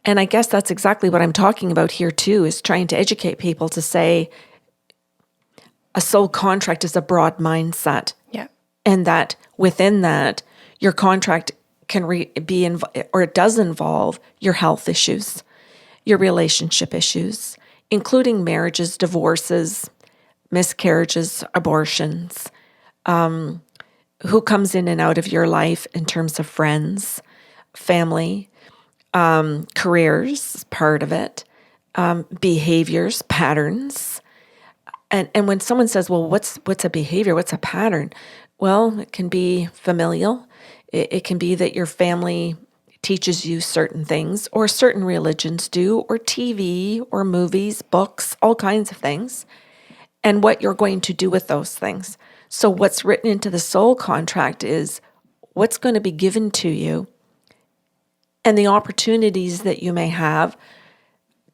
And I guess that's exactly what I'm talking about here too, is trying to educate people to say a soul contract is a broad mindset. Yeah. And that within that, your contract can it does involve your health issues, your relationship issues, including marriages, divorces, miscarriages, abortions, who comes in and out of your life in terms of friends, family, careers, part of it, behaviors, patterns. And when someone says, well, what's a behavior? What's a pattern? Well, it can be familial. It can be that your family teaches you certain things, or certain religions do, or TV, or movies, books, all kinds of things, and what you're going to do with those things. So what's written into the soul contract is what's going to be given to you and the opportunities that you may have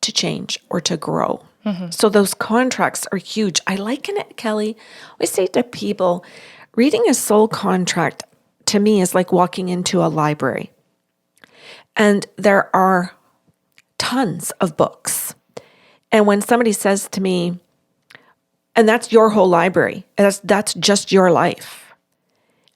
to change or to grow. Mm-hmm. So those contracts are huge. I liken it, Kelly. I say to people, reading a soul contract to me is like walking into a library. And there are tons of books. And when somebody says to me, and that's your whole library, that's just your life.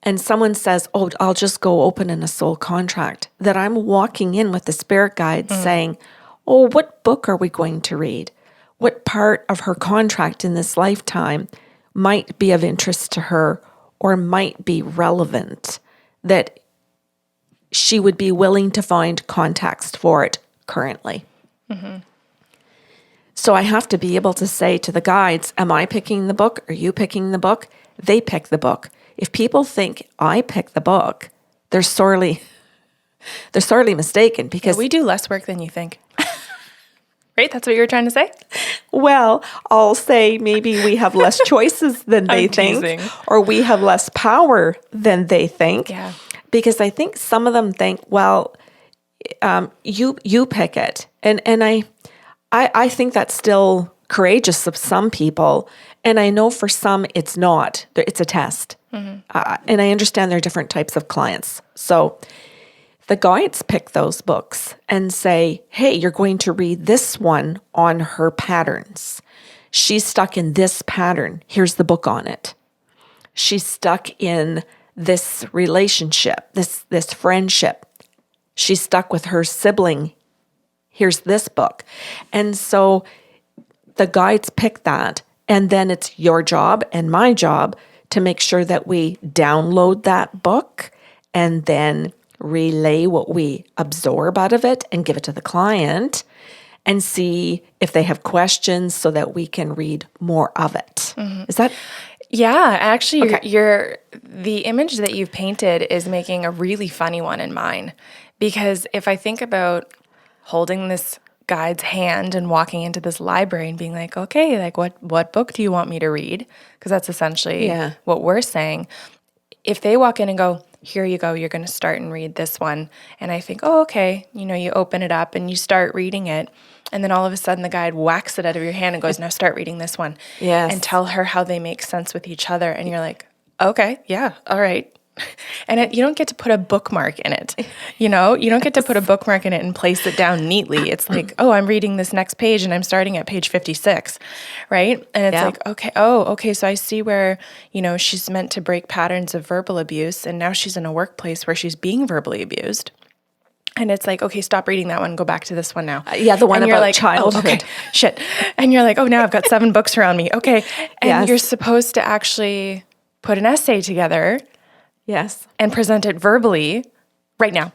And someone says, oh, I'll just go open in a soul contract, that I'm walking in with the spirit guide saying, oh, what book are we going to read? What part of her contract in this lifetime might be of interest to her or might be relevant that she would be willing to find context for it currently? Mm-hmm. So I have to be able to say to the guides, am I picking the book? Are you picking the book? They pick the book. If people think I pick the book, they're sorely mistaken, because we do less work than you think. Right? That's what you were trying to say? Well, I'll say maybe we have less choices than they think, or we have less power than they think. Yeah. Because I think some of them think, well, you pick it. And I think that's still courageous of some people. And I know for some it's not. It's a test. Mm-hmm. And I understand there are different types of clients. So the guides pick those books and say, hey, you're going to read this one on her patterns. She's stuck in this pattern. Here's the book on it. She's stuck in this relationship, this friendship. She's stuck with her sibling. Here's this book. And so the guides pick that, and then it's your job and my job to make sure that we download that book and then relay what we absorb out of it and give it to the client and see if they have questions so that we can read more of it. Mm-hmm. Is that... Yeah, actually, okay. The image that you've painted is making a really funny one in mine. Because if I think about holding this guide's hand and walking into this library and being like, okay, like what book do you want me to read? Because that's essentially what we're saying. If they walk in and go, here you go, you're going to start and read this one. And I think, oh, okay. You open it up and you start reading it. And then all of a sudden the guide whacks it out of your hand and goes, now start reading this one. Yes. And tell her how they make sense with each other. And you're like, okay, yeah, all right. And you don't get to put a bookmark in it. You don't get to put a bookmark in it and place it down neatly. It's like, oh, I'm reading this next page and I'm starting at page 56, right? And it's like, okay, so I see where, she's meant to break patterns of verbal abuse, and now she's in a workplace where she's being verbally abused. And it's like, okay, stop reading that one. Go back to this one now. The one about childhood. Oh, okay, shit. And you're like, oh, now I've got 7 books around me. Okay. And you're supposed to actually put an essay together. Yes. And present it verbally right now.